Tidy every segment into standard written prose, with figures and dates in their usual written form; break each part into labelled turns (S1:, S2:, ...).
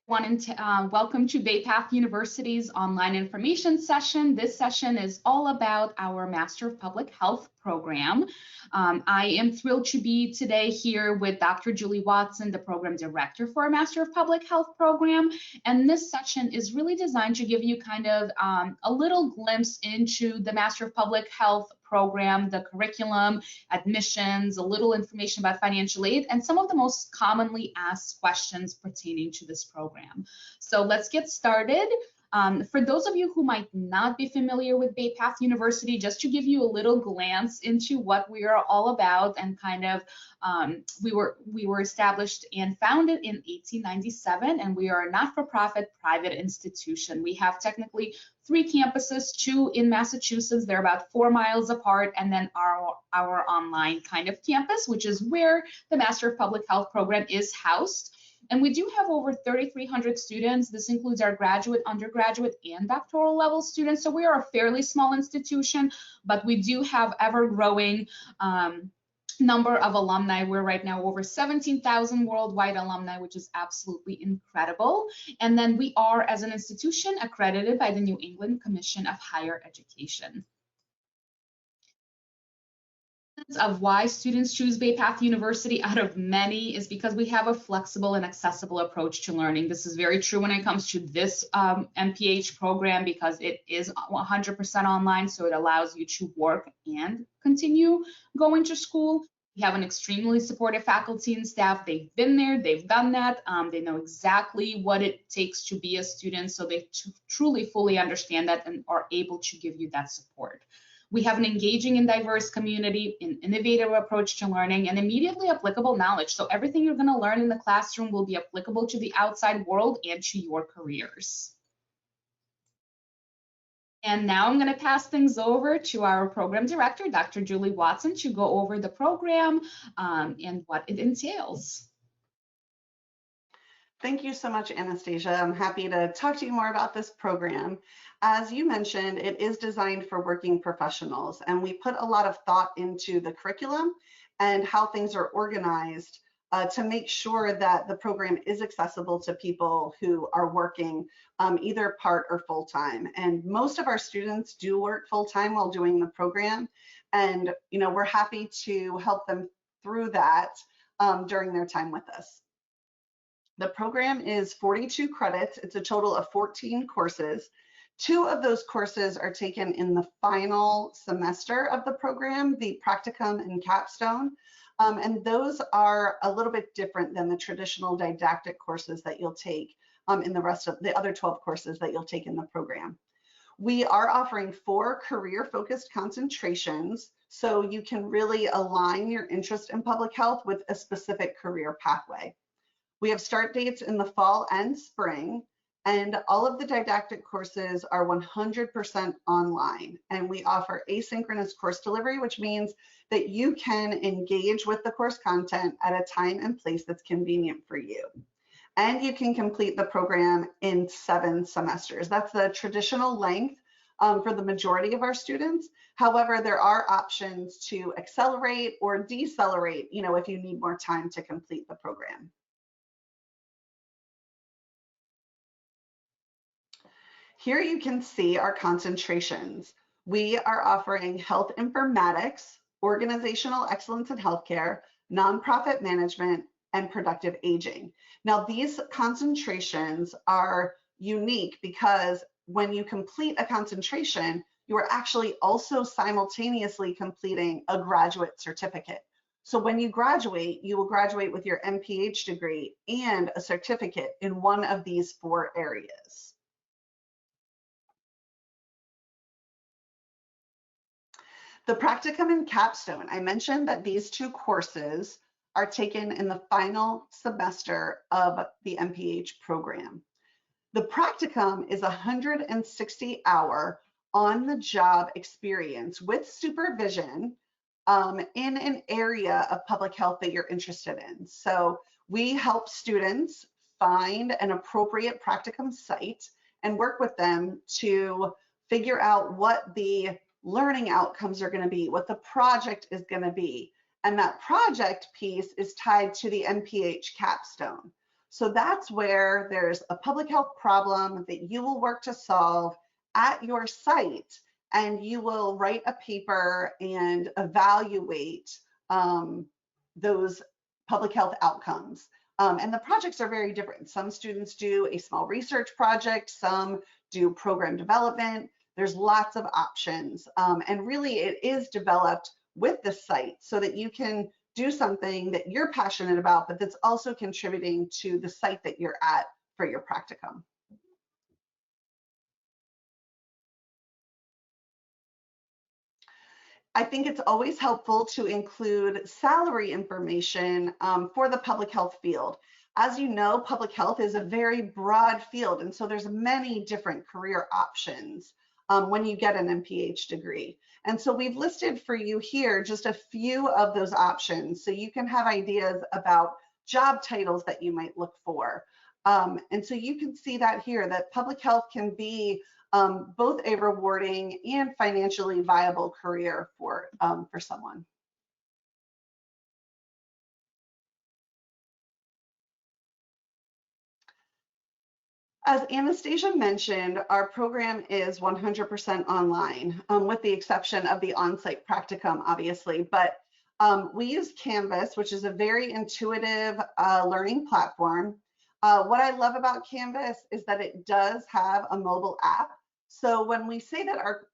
S1: Welcome to Bay Path University's online information session. This session is all about our Master of Public Health program. I am thrilled to be today here with Dr. Julie Watson, the program director for our Master of Public Health program. And this session is really designed to give you kind of a little glimpse into the Master of Public Health program, the curriculum, admissions, a little information about financial aid, and some of the most commonly asked questions pertaining to this program. So let's get started. For those of you who might not be familiar with Bay Path University, just to give you a little glance into what we are all about, and kind of we were established and founded in 1897, and we are a not-for-profit private institution. We have technically 3 campuses, 2 in Massachusetts. They're about 4 miles apart, and then our online kind of campus, which is where the Master of Public Health program is housed. And we do have over 3,300 students. This includes our graduate, undergraduate, and doctoral level students. So we are a fairly small institution, but we do have ever-growing number of alumni. We're right now over 17,000 worldwide alumni, which is absolutely incredible. And then we are, as an institution, accredited by the New England Commission of Higher Education. Of why students choose Bay Path University out of many is because we have a flexible and accessible approach to learning. This is very true when it comes to this MPH program, because it is 100% online, so it allows you to work and continue going to school. We have an extremely supportive faculty and staff. They've been there, they've done that. They know exactly what it takes to be a student, so they truly fully understand that and are able to give you that support. We have an engaging and diverse community, an innovative approach to learning, and immediately applicable knowledge. So everything you're going to learn in the classroom will be applicable to the outside world and to your careers. And now I'm going to pass things over to our program director, Dr. Julie Watson, to go over the program and what it entails.
S2: Thank you so much, Anastasia. I'm happy to talk to you more about this program. As you mentioned, it is designed for working professionals, and we put a lot of thought into the curriculum and how things are organized to make sure that the program is accessible to people who are working either part or full-time. And most of our students do work full-time while doing the program, and we're happy to help them through that during their time with us. The program is 42 credits. It's a total of 14 courses. 2 of those courses are taken in the final semester of the program, the Practicum and Capstone. And those are a little bit different than the traditional didactic courses that you'll take in the rest of the other 12 courses that you'll take in the program. We are offering 4 career-focused concentrations, so you can really align your interest in public health with a specific career pathway. We have start dates in the fall and spring, and all of the didactic courses are 100% online. And we offer asynchronous course delivery, which means that you can engage with the course content at a time and place that's convenient for you. And you can complete the program in 7 semesters. That's the traditional length for the majority of our students. However, there are options to accelerate or decelerate, if you need more time to complete the program. Here you can see our concentrations. We are offering health informatics, organizational excellence in healthcare, nonprofit management, and productive aging. Now, these concentrations are unique because when you complete a concentration, you are actually also simultaneously completing a graduate certificate. So when you graduate, you will graduate with your MPH degree and a certificate in one of these 4 areas. The Practicum and Capstone, I mentioned that these 2 courses are taken in the final semester of the MPH program. The Practicum is a 160-hour on-the-job experience with supervision in an area of public health that you're interested in. So we help students find an appropriate Practicum site and work with them to figure out what the learning outcomes are going to be, what the project is going to be. And that project piece is tied to the MPH capstone. So that's where there's a public health problem that you will work to solve at your site, and you will write a paper and evaluate those public health outcomes. And the projects are very different. Some students do a small research project, some do program development. There's lots of options. And really it is developed with the site so that you can do something that you're passionate about, but that's also contributing to the site that you're at for your practicum. I think it's always helpful to include salary information for the public health field. As you know, public health is a very broad field, and so there's many different career options when you get an MPH degree. And so we've listed for you here just a few of those options so you can have ideas about job titles that you might look for. And so you can see that here, that public health can be both a rewarding and financially viable career for someone. As Anastasia mentioned, our program is 100% online, with the exception of the on-site practicum, obviously. But we use Canvas, which is a very intuitive learning platform. What I love about Canvas is that it does have a mobile app. So when we say that our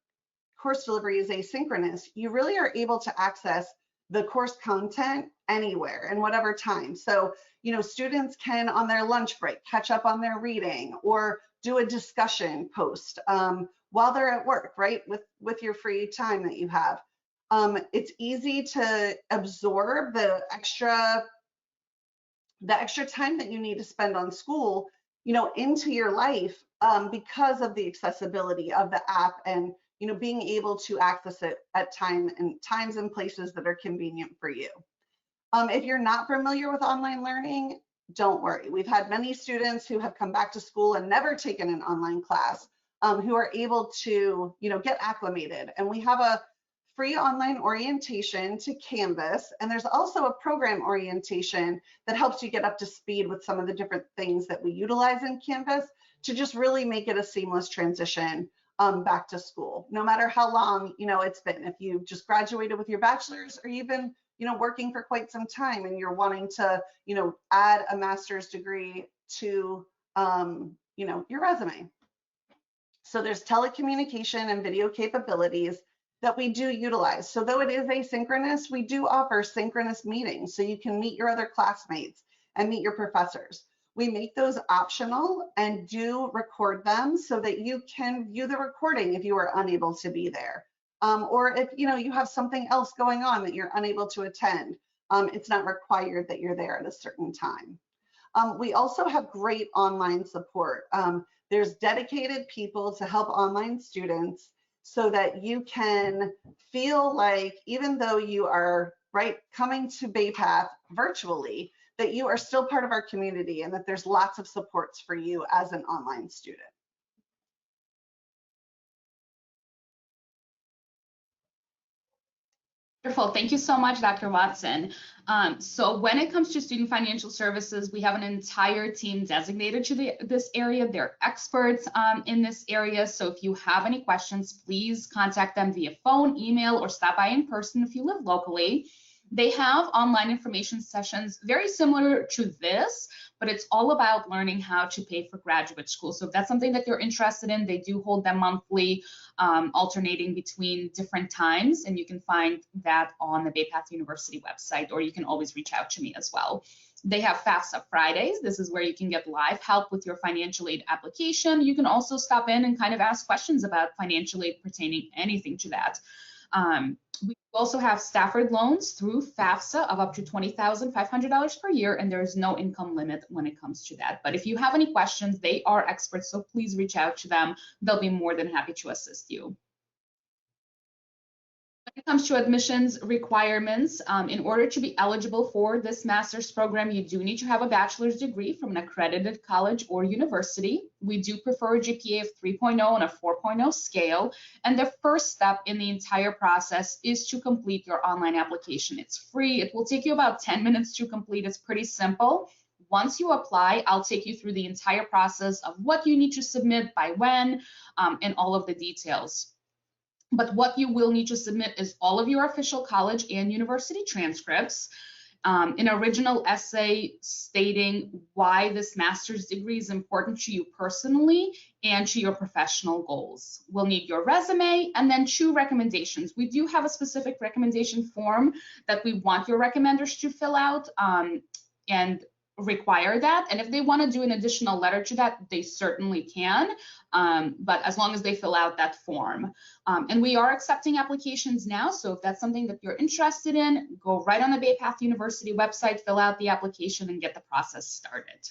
S2: course delivery is asynchronous, you really are able to access the course content anywhere and whatever time. So, you know, students can on their lunch break catch up on their reading or do a discussion post while they're at work, right? With your free time that you have. It's easy to absorb the extra time that you need to spend on school, you know, into your life because of the accessibility of the app and, you know, being able to access it at times and places that are convenient for you. If you're not familiar with online learning, don't worry. We've had many students who have come back to school and never taken an online class who are able to, you know, get acclimated. And we have a free online orientation to Canvas, and there's also a program orientation that helps you get up to speed with some of the different things that we utilize in Canvas to just really make it a seamless transition back to school, no matter how long, you know, it's been. If you just graduated with your bachelor's, or you've been, you know, working for quite some time and you're wanting to, you know, add a master's degree to, you know, your resume. So there's telecommunication and video capabilities that we do utilize. So though it is asynchronous, we do offer synchronous meetings so you can meet your other classmates and meet your professors. We make those optional and do record them so that you can view the recording if you are unable to be there. Or if, you know, you have something else going on that you're unable to attend. It's not required that you're there at a certain time. We also have great online support. There's dedicated people to help online students so that you can feel like, even though you are coming to Bay Path virtually, that you are still part of our community and that there's lots of supports for you as an online student.
S1: Wonderful. Thank you so much, Dr. Watson. So when it comes to student financial services, we have an entire team designated to this area. They're experts in this area. So if you have any questions, please contact them via phone, email, or stop by in person if you live locally. They have online information sessions very similar to this, but it's all about learning how to pay for graduate school. So if that's something that you're interested in, they do hold them monthly, alternating between different times, and you can find that on the Bay Path University website, or you can always reach out to me as well. They have FAFSA Fridays. This is where you can get live help with your financial aid application. You can also stop in and kind of ask questions about financial aid pertaining anything to that. We also have Stafford loans through FAFSA of up to $20,500 per year, and there's no income limit when it comes to that. But if you have any questions, they are experts, so please reach out to them. They'll be more than happy to assist you. When it comes to admissions requirements, in order to be eligible for this master's program, you do need to have a bachelor's degree from an accredited college or university. We do prefer a GPA of 3.0 on a 4.0 scale. And the first step in the entire process is to complete your online application. It's free. It will take you about 10 minutes to complete. It's pretty simple. once you apply, I'll take you through the entire process of what you need to submit, by when, and all of the details. But what you will need to submit is all of your official college and university transcripts, an original essay stating why this master's degree is important to you personally and to your professional goals. We'll need your resume and then 2 recommendations. We do have a specific recommendation form that we want your recommenders to fill out and require that. And if they want to do an additional letter to that, they certainly can, but as long as they fill out that form. And we are accepting applications now, so if that's something that you're interested in, go right on the Bay Path University website, fill out the application, and get the process started.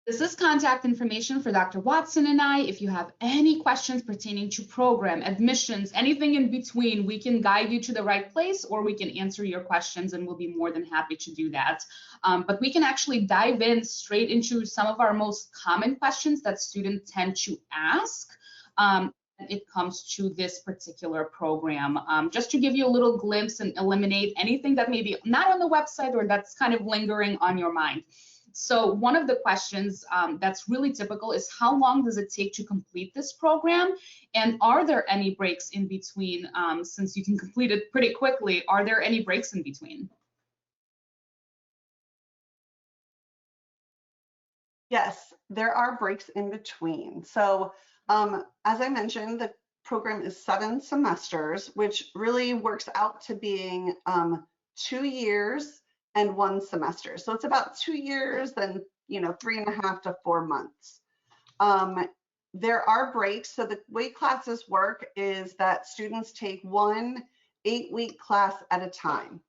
S1: This is contact information for Dr. Watson and I. If you have any questions pertaining to program, admissions, anything in between, we can guide you to the right place, or we can answer your questions, and we'll be more than happy to do that. But we can actually dive in straight into some of our most common questions that students tend to ask when it comes to this particular program, just to give you a little glimpse and eliminate anything that may be not on the website or that's kind of lingering on your mind. So one of the questions that's really typical is, how long does it take to complete this program? And are there any breaks in between? Since you can complete it pretty quickly, are there any breaks in between?
S2: Yes, there are breaks in between. So as I mentioned, the program is 7 semesters, which really works out to being 2 years and 1 semester. So it's about 2 years, then 3.5 to 4 months. There are breaks. So the way classes work is that students take 1 8-week class at a time.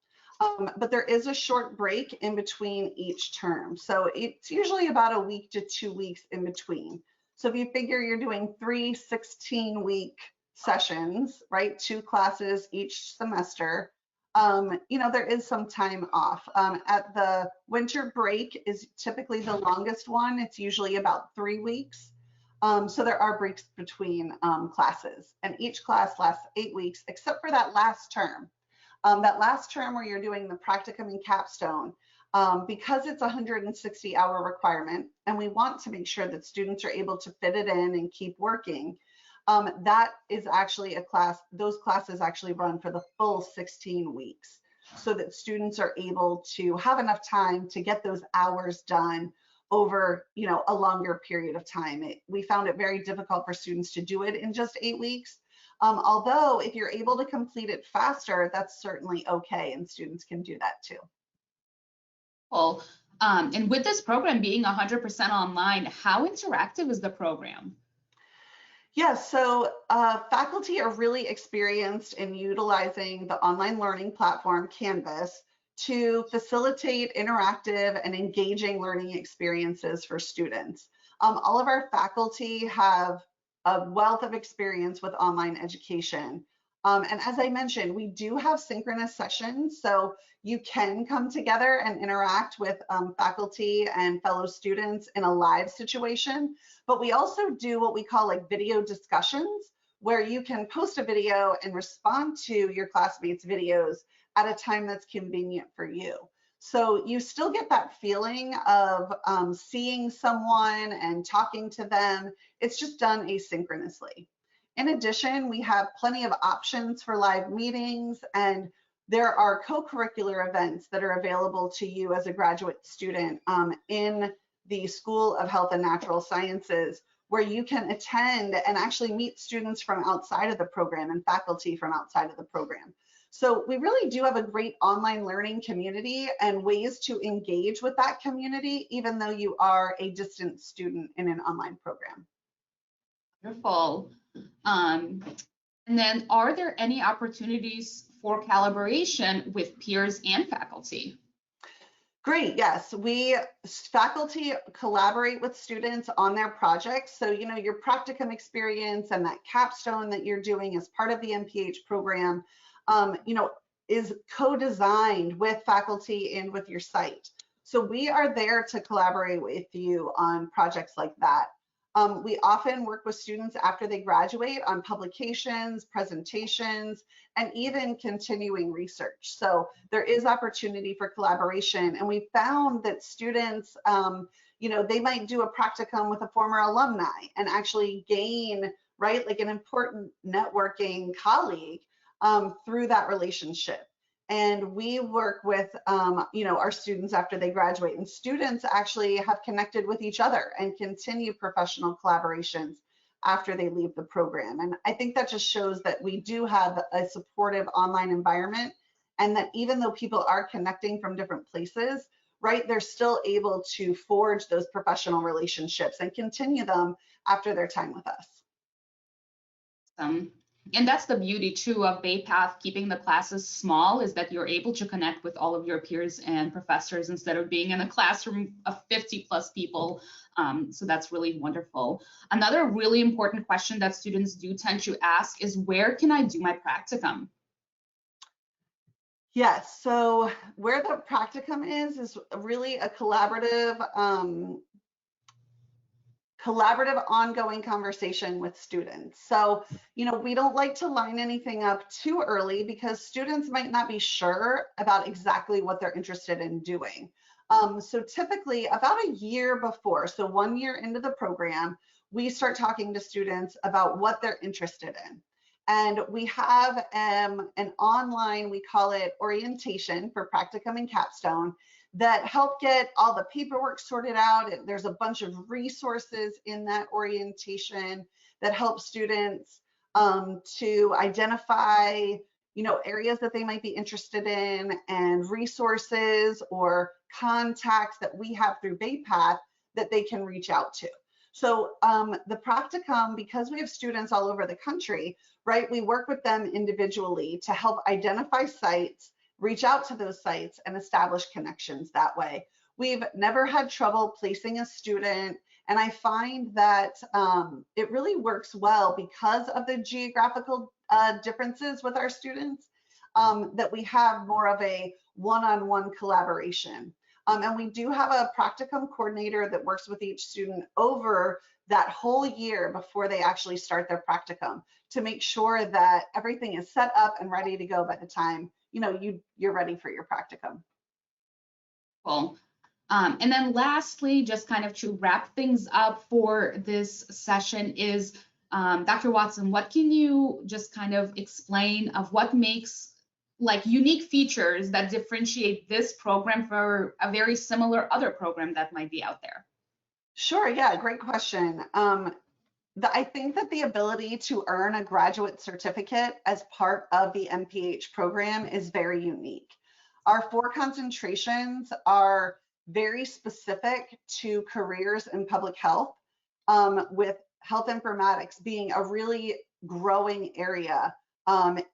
S2: But there is a short break in between each term. So it's usually about a week to 2 weeks in between. So if you figure you're doing 3 16-week sessions, right? 2 classes each semester, there is some time off. At the winter break is typically the longest one. It's usually about 3 weeks. So there are breaks between classes, and each class lasts 8 weeks, except for that last term. That last term where you're doing the Practicum and Capstone, because it's a 160-hour requirement, and we want to make sure that students are able to fit it in and keep working. That is actually a class, those classes actually run for the full 16 weeks, so that students are able to have enough time to get those hours done over a longer period of time. We found it very difficult for students to do it in just 8 weeks. Although if you're able to complete it faster, that's certainly okay, and students can do that too.
S1: Cool. And with this program being 100% online, how interactive is the program?
S2: Yes, so faculty are really experienced in utilizing the online learning platform Canvas to facilitate interactive and engaging learning experiences for students. All of our faculty have a wealth of experience with online education. And as I mentioned, we do have synchronous sessions, so you can come together and interact with faculty and fellow students in a live situation. But we also do what we call like video discussions, where you can post a video and respond to your classmates' videos at a time that's convenient for you. So you still get that feeling of seeing someone and talking to them. It's just done asynchronously. In addition, we have plenty of options for live meetings, and there are co-curricular events that are available to you as a graduate student in the School of Health and Natural Sciences, where you can attend and actually meet students from outside of the program and faculty from outside of the program. So we really do have a great online learning community and ways to engage with that community, even though you are a distant student in an online program.
S1: Wonderful. And then are there any opportunities for collaboration with peers and faculty?
S2: Great, yes. Faculty collaborate with students on their projects. So, your practicum experience and that capstone that you're doing as part of the MPH program, is co-designed with faculty and with your site. So we are there to collaborate with you on projects like that. We often work with students after they graduate on publications, presentations, and even continuing research. So there is opportunity for collaboration. And we found that students, they might do a practicum with a former alumni and actually gain, right, like an important networking colleague through that relationship. And we work with our students after they graduate, and students actually have connected with each other and continue professional collaborations after they leave the program. And I think that just shows that we do have a supportive online environment, and that even though people are connecting from different places, right, they're still able to forge those professional relationships and continue them after their time with us.
S1: And that's the beauty too of BayPath keeping the classes small, is that you're able to connect with all of your peers and professors instead of being in a classroom of 50 plus people. So that's really wonderful. Another really important question that students do tend to ask is, where can I do my practicum?
S2: Yes, so where the practicum is really a collaborative ongoing conversation with students. So, we don't like to line anything up too early because students might not be sure about exactly what they're interested in doing. So typically about a year before, so 1 year into the program, we start talking to students about what they're interested in. And we have an online, we call it orientation for Practicum and Capstone, that help get all the paperwork sorted out. There's a bunch of resources in that orientation that help students to identify, areas that they might be interested in, and resources or contacts that we have through BayPath that they can reach out to. So the practicum, because we have students all over the country, right, we work with them individually to help identify sites, reach out to those sites, and establish connections that way. We've never had trouble placing a student, and I find that it really works well because of the geographical differences with our students, that we have more of a one-on-one collaboration. And we do have a practicum coordinator that works with each student over that whole year before they actually start their practicum to make sure that everything is set up and ready to go by the time you're ready for your practicum.
S1: Cool. And then lastly, just kind of to wrap things up for this session is, Dr. Watson, what can you just kind of explain of what makes like unique features that differentiate this program for a very similar other program that might be out there?
S2: Sure, yeah, great question. I think that the ability to earn a graduate certificate as part of the MPH program is very unique. Our 4 concentrations are very specific to careers in public health, with health informatics being a really growing area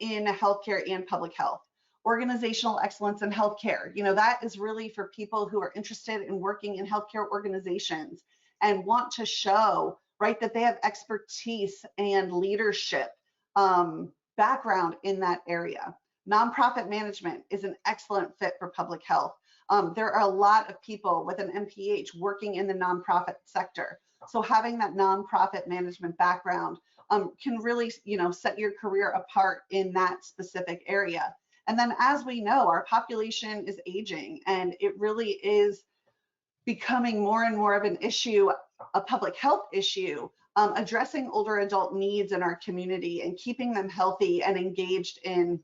S2: in healthcare and public health. Organizational excellence in healthcare, that is really for people who are interested in working in healthcare organizations and want to show, right, that they have expertise and leadership background in that area. Nonprofit management is an excellent fit for public health. There are a lot of people with an MPH working in the nonprofit sector. So having that nonprofit management background can really, set your career apart in that specific area. And then, as we know, our population is aging, and it really is becoming more and more of an issue, a public health issue, addressing older adult needs in our community and keeping them healthy and engaged in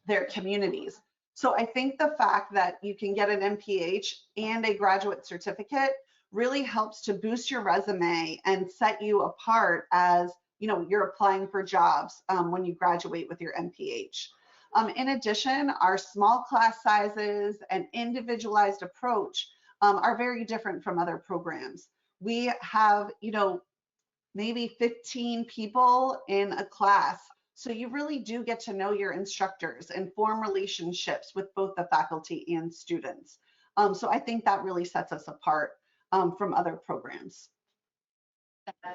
S2: their communities. So I think the fact that you can get an MPH and a graduate certificate really helps to boost your resume and set you apart as, you're applying for jobs when you graduate with your MPH. In addition, our small class sizes and individualized approach are very different from other programs. We have, maybe 15 people in a class. So you really do get to know your instructors and form relationships with both the faculty and students. So I think that really sets us apart from other programs.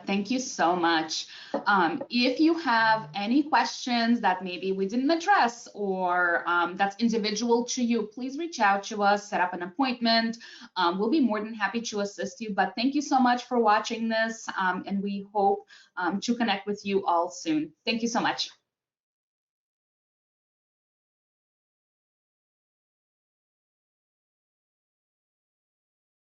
S1: Thank you so much. If you have any questions that maybe we didn't address or that's individual to you, please reach out to us, set up an appointment. We'll be more than happy to assist you. But thank you so much for watching this, and we hope to connect with you all soon. Thank you so much.